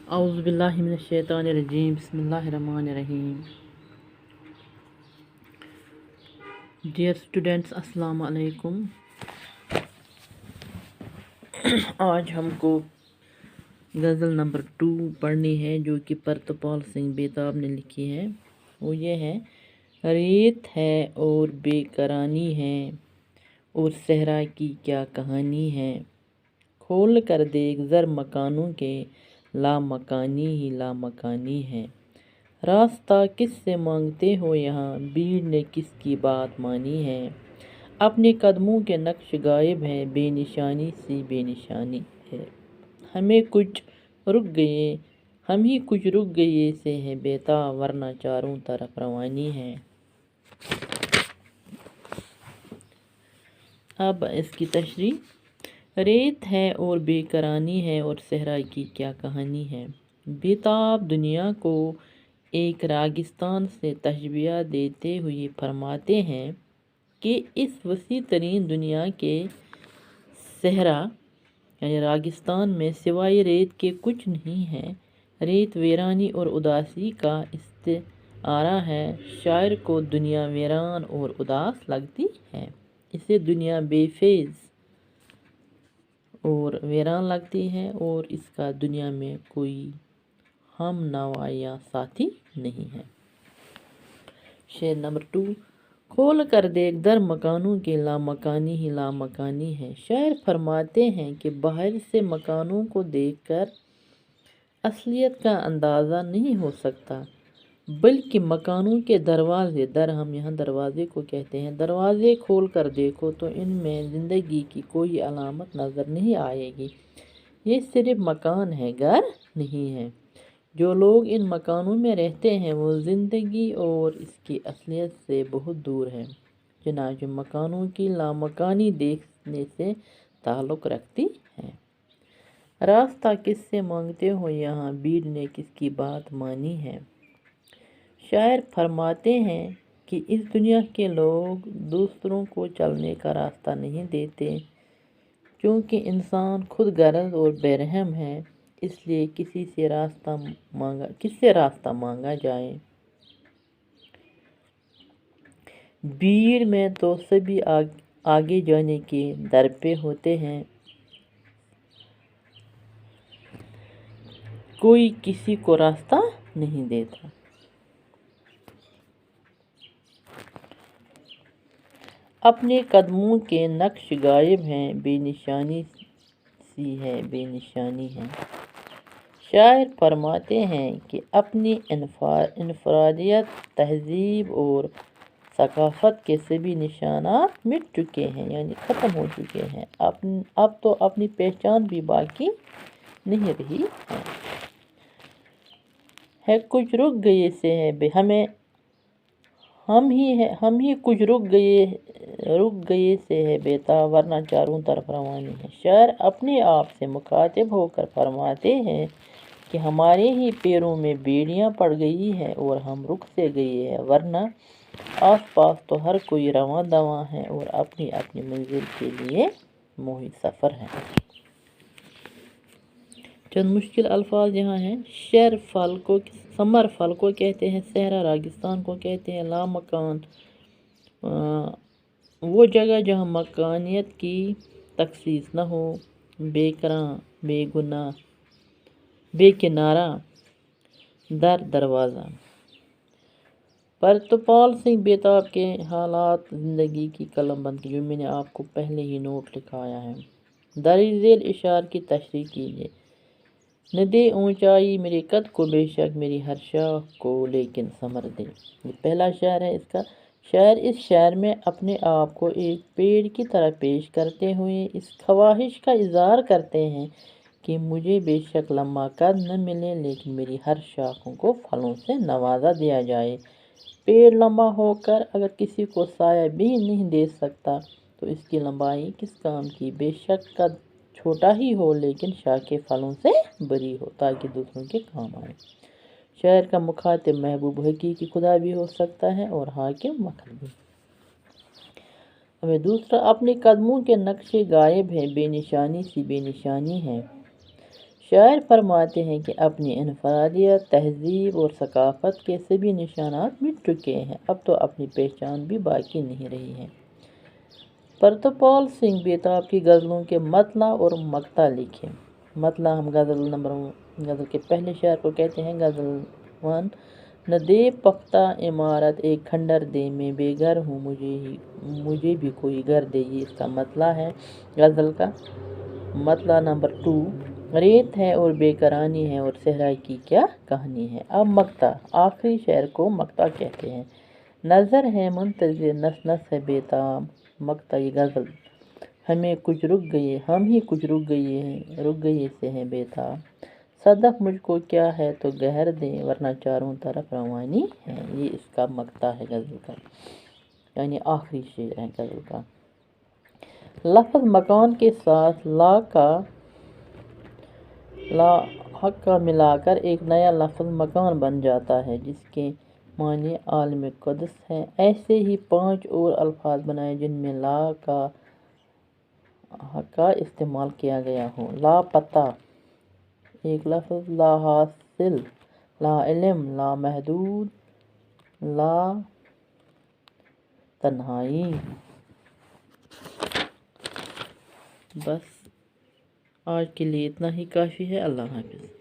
اعوذ باللہ من الشیطان الرجیم بسم اللہ الرحمن الرحیم. ڈیئر اسٹوڈینٹس السلام علیکم. آج ہم کو غزل نمبر 2 پڑھنی ہے جو کہ پرتپال سنگھ بیتاب نے لکھی ہے. وہ یہ ہے: ریت ہے اور بے کرانی ہے اور صحرا کی کیا کہانی ہے. کھول کر دیکھ زر مکانوں کے لامکانی ہی لامکانی ہے. راستہ کس سے مانگتے ہو یہاں بھیڑ نے کس کی بات مانی ہے. اپنے قدموں کے نقش غائب ہے بے نشانی سی بے نشانی ہے. ہم ہی کچھ رک گئے سے ہے بیتاب ورنہ چاروں طرف روانی ہے. اب اس کی تشریح: ریت ہے اور بے کرانی ہے اور صحرا کی کیا کہانی ہے. بیتاب دنیا کو ایک ریگستان سے تشبیہ دیتے ہوئے فرماتے ہیں کہ اس وسیع ترین دنیا کے صحرا یعنی ریگستان میں سوائے ریت کے کچھ نہیں ہے. ریت ویرانی اور اداسی کا استعارہ ہے. شاعر کو دنیا ویران اور اداس لگتی ہے. اسے دنیا بے فیض اور ویران لگتی ہے اور اس کا دنیا میں کوئی ہم نوا یا ساتھی نہیں ہے. شعر نمبر 2: کھول کر دیکھ در مکانوں کے لامکانی ہی لامکانی ہے. شاعر فرماتے ہیں کہ باہر سے مکانوں کو دیکھ کر اصلیت کا اندازہ نہیں ہو سکتا بلکہ مکانوں کے دروازے، در ہم یہاں دروازے کو کہتے ہیں، دروازے کھول کر دیکھو تو ان میں زندگی کی کوئی علامت نظر نہیں آئے گی. یہ صرف مکان ہے، گھر نہیں ہے. جو لوگ ان مکانوں میں رہتے ہیں وہ زندگی اور اس کی اصلیت سے بہت دور ہیں. چنانچہ مکانوں کی لامکانی دیکھنے سے تعلق رکھتی ہے. راستہ کس سے مانگتے ہو یہاں بھیڑ نے کس کی بات مانی ہے. شاعر فرماتے ہیں کہ اس دنیا کے لوگ دوسروں کو چلنے کا راستہ نہیں دیتے کیونکہ انسان خود غرض اور بے رحم ہے. اس لیے کس سے راستہ مانگا جائے. بھیڑ میں تو سبھی آگے جانے کے در پہ ہوتے ہیں، کوئی کسی کو راستہ نہیں دیتا. اپنے قدموں کے نقش غائب ہیں بے نشانی سی ہے بے نشانی ہے. شاعر فرماتے ہیں کہ اپنی انفرادیت، تہذیب اور ثقافت کے سبھی نشانات مٹ چکے ہیں یعنی ختم ہو چکے ہیں. اب تو اپنی پہچان بھی باقی نہیں رہی ہے. کچھ رک گئے سے ہے ہم ہی کچھ رک گئے سے ہے بیتاب ورنہ چاروں طرف روانی ہے. شاعر اپنے آپ سے مخاطب ہو کر فرماتے ہیں کہ ہمارے ہی پیروں میں بیڑیاں پڑ گئی ہیں اور ہم رک سے گئے ہیں ورنہ آس پاس تو ہر کوئی رواں دواں ہے اور اپنی اپنی منزل کے لیے موہی سفر ہے. چند مشکل الفاظ یہاں ہیں. ثمر پھل کو کہتے ہیں، صحرا ریگستان کو کہتے ہیں، لامکان وہ جگہ جہاں مکانیت کی تخصیص نہ ہو، بے کراں بے گناہ بے کنارہ در دروازہ. پرتپال سنگھ بیتاب کے حالات زندگی کی قلم بند کی جو میں نے آپ کو پہلے ہی نوٹ لکھایا ہے. درج ذیل اشعار کی تشریح کیجیے. نہ دے اونچائی میرے قد کو بے شک میری ہر شاخ کو لیکن ثمر دے. یہ پہلا شعر ہے اس کا. شاعر اس شعر میں اپنے آپ کو ایک پیڑ کی طرح پیش کرتے ہوئے اس خواہش کا اظہار کرتے ہیں کہ مجھے بے شک لمبا قد نہ ملے لیکن میری ہر شاخوں کو پھلوں سے نوازا دیا جائے. پیڑ لمبا ہو کر اگر کسی کو سایہ بھی نہیں دے سکتا تو اس کی لمبائی کس کام کی. بے شک قد چھوٹا ہی ہو لیکن شاخیں پھلوں سے بری ہو تاکہ دوسروں کے کام آئے. شاعر کا مخاطب محبوب حقیقی خدا بھی ہو سکتا ہے اور حاکم مکر بھی. ہمیں دوسرا: اپنے قدموں کے نقش غائب ہے بے نشانی سی بے نشانی ہے. شاعر فرماتے ہیں کہ اپنی انفرادیت، تہذیب اور ثقافت کے سبھی نشانات مٹ چکے ہیں، اب تو اپنی پہچان بھی باقی نہیں رہی ہے۔ پرتپال سنگھ بیتاب کی غزلوں کے مطلع اور مقطع لکھے۔ مطلع ہم غزل کے پہلے شعر کو کہتے ہیں، غزل 1۔ نہ دے پختہ عمارت ایک کھنڈر دے، میں بے گھر ہوں مجھے بھی کوئی گھر دے، یہ اس کا مطلع ہے غزل کا۔ مطلع نمبر 2۔ ریت ہے اور بے قرانی ہے اور صحرا کی کیا کہانی ہے۔ اب مقطع، آخری شعر کو مقطع کہتے ہیں۔ نظر ہے منتظر نس نس ہے بیتاب، مقطع غزل۔ ہم ہی کچھ رک گئے سے ہیں بیتاب، صدف مجھ کو کیا ہے تو گہر دیں، ورنہ چاروں طرف روانی ہے، یہ اس کا مقطع ہے غزل کا، یعنی آخری شعر ہے غزل کا۔ لفظ مکان کے ساتھ حق کا ملا کر ایک نیا لفظ مکان بن جاتا ہے، جس کے معنی عالم قدس ہے۔ ایسے ہی 5 اور الفاظ بنائے جن میں لا کا استعمال کیا گیا ہو۔ لا پتہ ایک لفظ، لا حاصل، لا علم، لا محدود، لا تنہائی۔ بس آج کے لیے اتنا ہی کافی ہے۔ اللہ حافظ۔